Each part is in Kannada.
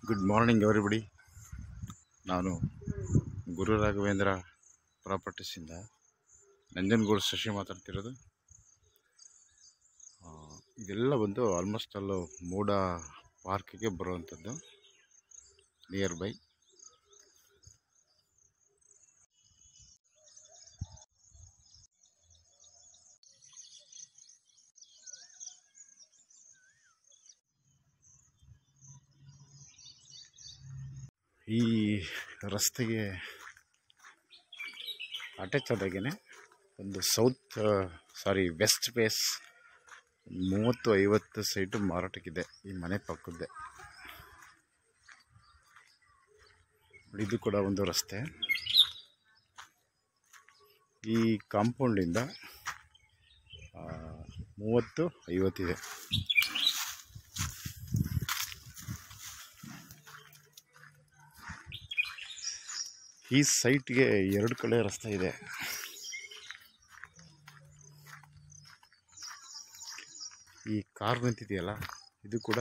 Good morning everybody. ನಾನು ಗುರು ರಾಘವೇಂದ್ರ ಪ್ರಾಪರ್ಟೀಸಿಂದ ನಂಜನಗೂಡು ಶಶಿ ಮಾತಾಡ್ತಿರೋದು. ಇದೆಲ್ಲ ಬಂದು ಆಲ್ಮೋಸ್ಟ್ ಅಲ್ಲೂ ಮೂಡ ಪಾರ್ಕಿಗೆ ಬರುವಂಥದ್ದು, ನಿಯರ್ ಬೈ. ಈ ರಸ್ತೆಗೆ ಅಟ್ಯಾಚ್ ಆದಾಗೇ ಒಂದು ವೆಸ್ಟ್ ಫೇಸ್ 30-50 ಸೈಟು ಮಾರಾಟಕ್ಕಿದೆ. ಈ ಮನೆ ಪಕ್ಕದ್ದೇ. ಇದು ಕೂಡ ಒಂದು ರಸ್ತೆ. ಈ ಕಾಂಪೌಂಡಿಂದ 30-50 ಇದೆ. ಈ ಸೈಟ್ಗೆ 2 ಕಡೆ ರಸ್ತೆ ಇದೆ. ಈ ಕಾರ್ ನಿಂತಿದೆಯಲ್ಲ, ಇದು ಕೂಡ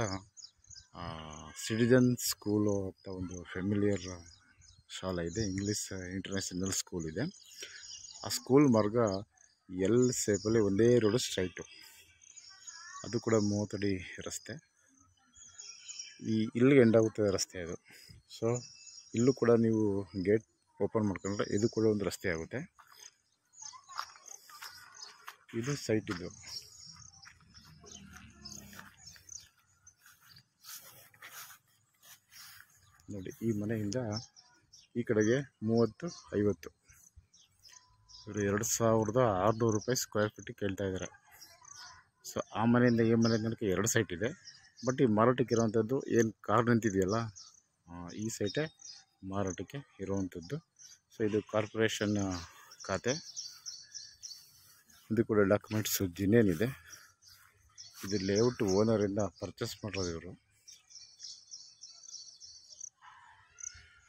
ಸಿಟಿಜನ್ ಸ್ಕೂಲು ಅಂತ ಒಂದು ಫೆಮಿಲಿಯರ್ ಶಾಲೆ ಇದೆ. ಇಂಗ್ಲೀಷ್ ಇಂಟರ್ನ್ಯಾಷನಲ್ ಸ್ಕೂಲ್ ಇದೆ. ಆ ಸ್ಕೂಲ್ ಮಾರ್ಗ ಎಲ್ ಸೇಪಲ್ಲಿ ಒಂದೇ ರೋಡು ಸ್ಟ್ರೈಟು. ಅದು ಕೂಡ 30 ಅಡಿ ರಸ್ತೆ. ಇಲ್ಲಿಗೆ ಎಂಡಾಗುತ್ತದೆ ರಸ್ತೆ ಅದು. ಸೊ ಇಲ್ಲೂ ಕೂಡ ನೀವು ಗೇಟ್ ಓಪನ್ ಮಾಡ್ಕೊಂಡ್ರೆ ಇದು ಕೂಡ ಒಂದು ರಸ್ತೆ ಆಗುತ್ತೆ. ಇದು ಸೈಟ್. ಇದು ನೋಡಿ, ಈ ಮನೆಯಿಂದ ಈ ಕಡೆಗೆ 30-50 ಇವರು 2600 ರೂಪಾಯಿ ಸ್ಕ್ವೇರ್ ಫೀಟಿಗೆ ಕೇಳ್ತಾ ಇದ್ದಾರೆ. ಸೊ ಆ ಮನೆಯಿಂದ ಈ ಮನೆ ತನಕ 2 ಸೈಟ್ ಇದೆ. ಬಟ್ ಈ ಮಾರಾಟಕ್ಕೆ ಇರೋವಂಥದ್ದು ಏನು ಕಾರ್ ನಿಂತಿದೆಯಲ್ಲ, ಈ ಸೈಟೇ ಮಾರಾಟಕ್ಕೆ ಇರುವಂಥದ್ದು. ಸೊ ಇದು ಕಾರ್ಪೊರೇಷನ್ ಖಾತೆ. ಇದು ಕೂಡ ಡಾಕ್ಯುಮೆಂಟ್ಸ್ ಜಿನೇನಿದೆ. ಇದು ಲೇಔಟ್ ಓನರಿಂದ ಪರ್ಚೇಸ್ ಮಾಡೋದು ಇವರು.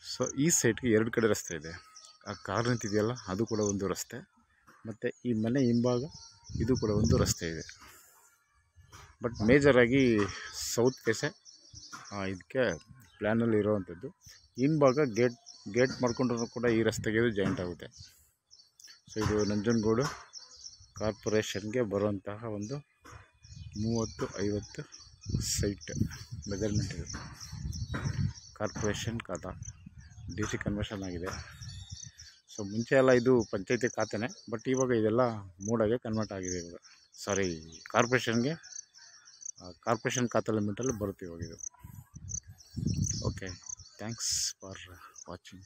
ಸೊ ಈ ಸೈಟ್ಗೆ 2 ಕಡೆ ರಸ್ತೆ ಇದೆ. ಆ ಕಾರ್ ನಿಂತಿದೆಯಲ್ಲ, ಅದು ಕೂಡ ಒಂದು ರಸ್ತೆ. ಮತ್ತು ಈ ಮನೆ ಹಿಂಭಾಗ ಇದು ಕೂಡ ಒಂದು ರಸ್ತೆ ಇದೆ. ಬಟ್ ಮೇಜರಾಗಿ ಸೌತ್ ಫೇಸೇ ಇದಕ್ಕೆ ಪ್ಲ್ಯಾನಲ್ಲಿ ಇರೋವಂಥದ್ದು. ಹಿಂಭಾಗ ಗೇಟ್ ಮಾಡ್ಕೊಂಡ್ರೂ ಕೂಡ ಈ ರಸ್ತೆಗೆ ಇದು ಜಾಯಿಂಟ್ ಆಗುತ್ತೆ. ಸೊ ಇದು ನಂಜನಗೂಡು ಕಾರ್ಪೊರೇಷನ್ಗೆ ಬರುವಂತಹ ಒಂದು 30-50 ಸೈಟ್ ಮೆಜರ್ಮೆಂಟ್ ಇದೆ. ಕಾರ್ಪೊರೇಷನ್ ಖಾತಾ DC ಕನ್ವರ್ಷನ್ ಆಗಿದೆ. ಸೊ ಮುಂಚೆ ಎಲ್ಲ ಇದು ಪಂಚಾಯತಿ ಖಾತೆನೇ, ಬಟ್ ಇವಾಗ ಇದೆಲ್ಲ ಮೂಡಾಗೆ ಕನ್ವರ್ಟ್ ಆಗಿದೆ. ಇವಾಗ ಕಾರ್ಪೊರೇಷನ್ ಖಾತೆ ಲಿಮಿಟಲ್ಲಿ ಬರುತ್ತೆ ಇವಾಗ ಇದು. Okay, thanks for watching.